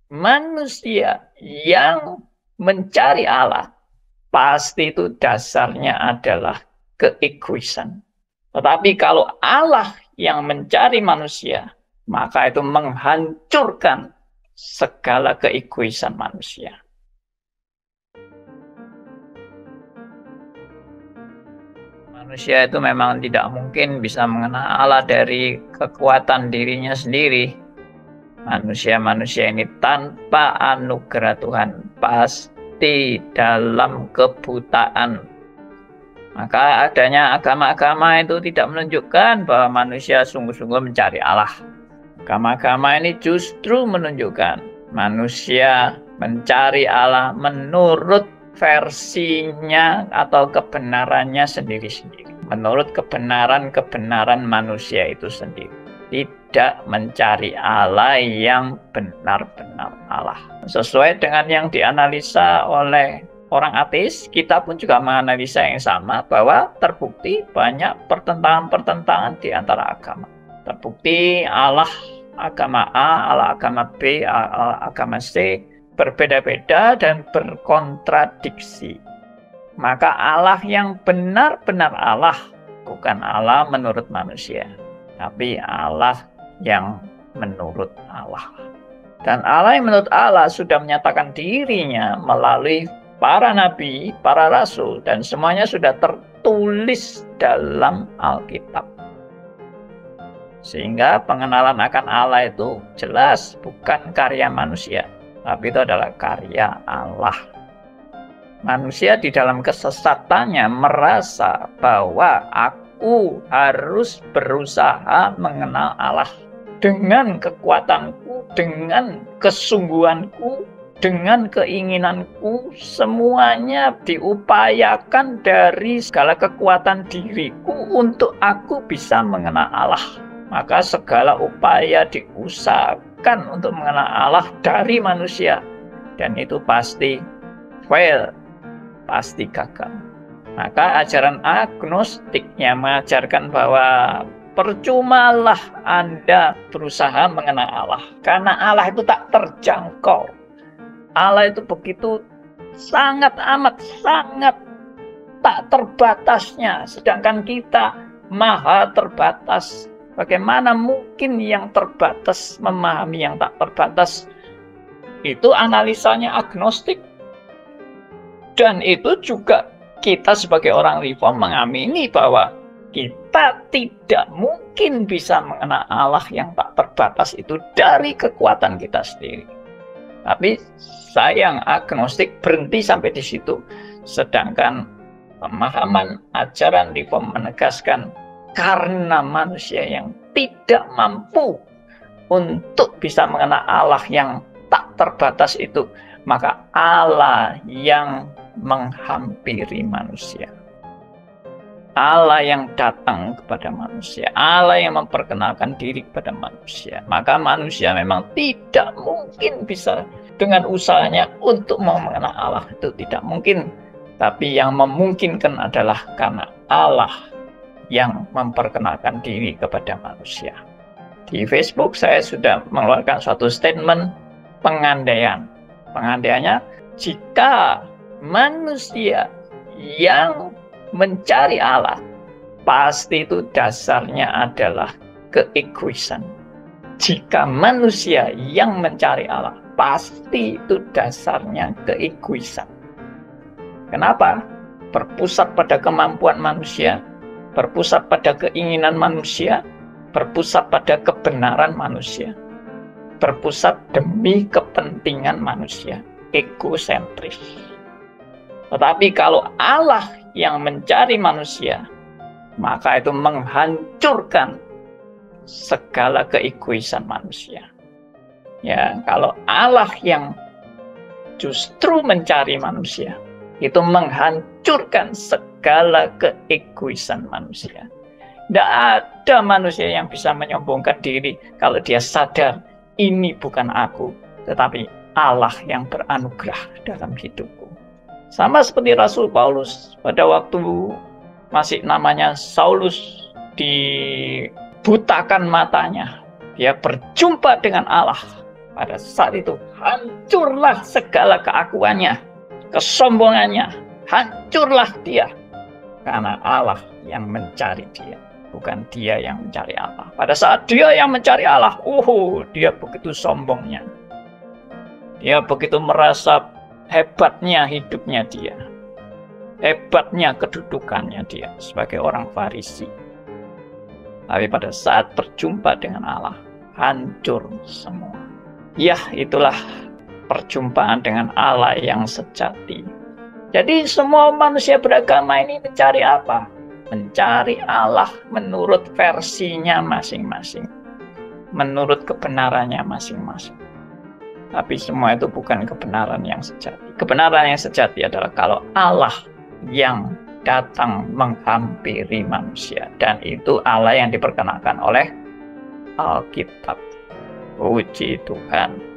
manusia yang mencari Allah, pasti itu dasarnya adalah keegoisan. Tetapi kalau Allah yang mencari manusia, maka itu menghancurkan segala keegoisan manusia. Manusia itu memang tidak mungkin bisa mengenal Allah dari kekuatan dirinya sendiri. Manusia-manusia ini tanpa anugerah Tuhan pasti dalam kebutaan. Maka adanya agama-agama itu tidak menunjukkan bahwa manusia sungguh-sungguh mencari Allah. Agama-agama ini justru menunjukkan manusia mencari Allah menurut versinya atau kebenarannya sendiri-sendiri. Menurut kebenaran-kebenaran manusia itu sendiri. Tidak mencari Allah yang benar-benar Allah. Sesuai dengan yang dianalisa oleh orang ateis, kita pun juga menganalisa yang sama bahwa terbukti banyak pertentangan-pertentangan di antara agama. Terbukti Allah agama A, Allah agama B, Allah agama C berbeda-beda dan berkontradiksi. Maka Allah yang benar-benar Allah bukan Allah menurut manusia, tapi Allah yang menurut Allah. Dan Allah yang menurut Allah sudah menyatakan dirinya melalui para nabi, para rasul, dan semuanya sudah tertulis dalam Alkitab. Sehingga pengenalan akan Allah itu jelas bukan karya manusia, tapi itu adalah karya Allah. Manusia di dalam kesesatannya merasa bahwa aku harus berusaha mengenal Allah dengan kekuatanku, dengan kesungguhanku, dengan keinginanku, semuanya diupayakan dari segala kekuatan diriku untuk aku bisa mengenal Allah. Maka segala upaya diusahakan untuk mengenal Allah dari manusia, dan itu pasti fail, pasti gagal. Maka ajaran agnostik yang mengajarkan bahwa percumalah Anda berusaha mengenal Allah, karena Allah itu tak terjangkau. Allah itu begitu sangat amat, sangat tak terbatasnya, sedangkan kita maha terbatas. Bagaimana mungkin yang terbatas memahami yang tak terbatas? Itu analisanya agnostik. Dan itu juga kita sebagai orang reform mengamini bahwa kita tidak mungkin bisa mengenal Allah yang tak terbatas itu dari kekuatan kita sendiri. Tapi sayang agnostik berhenti sampai di situ. Sedangkan pemahaman ajaran reform menegaskan karena manusia yang tidak mampu untuk bisa mengenal Allah yang tak terbatas itu, maka Allah yang menghampiri manusia. Allah yang datang kepada manusia, Allah yang memperkenalkan diri kepada manusia. Maka manusia memang tidak mungkin bisa dengan usahanya untuk mengenal Allah, itu tidak mungkin. Tapi yang memungkinkan adalah karena Allah yang memperkenalkan diri kepada manusia. Di Facebook saya sudah mengeluarkan suatu statement pengandaian. Pengandaiannya, jika manusia yang mencari Allah, pasti itu dasarnya adalah keegoisan. Jika manusia yang mencari Allah, pasti itu dasarnya keegoisan. Kenapa? Berpusat pada kemampuan manusia, berpusat pada keinginan manusia, berpusat pada kebenaran manusia, berpusat demi kepentingan manusia, egosentris. Tetapi kalau Allah yang mencari manusia, maka itu menghancurkan segala keegoisan manusia. Ya, kalau Allah yang justru mencari manusia, itu menghancurkan segala keegoisan manusia. Tidak ada manusia yang bisa menyombongkan diri kalau dia sadar ini bukan aku, tetapi Allah yang beranugerah dalam hidupku. Sama seperti Rasul Paulus pada waktu masih namanya Saulus, dibutakan matanya, dia berjumpa dengan Allah. Pada saat itu hancurlah segala keakuannya, kesombongannya, hancurlah dia. Karena Allah yang mencari dia, bukan dia yang mencari Allah. Pada saat dia yang mencari Allah, dia begitu sombongnya. Dia begitu merasa hebatnya hidupnya dia. Hebatnya kedudukannya dia sebagai orang Farisi. Tapi pada saat berjumpa dengan Allah, hancur semua. Ya, itulah perjumpaan dengan Allah yang sejati. Jadi semua manusia beragama ini mencari apa? Mencari Allah menurut versinya masing-masing. Menurut kebenarannya masing-masing. Tapi semua itu bukan kebenaran yang sejati. Kebenaran yang sejati adalah kalau Allah yang datang menghampiri manusia. Dan itu Allah yang diperkenakan oleh Alkitab. Puji Tuhan.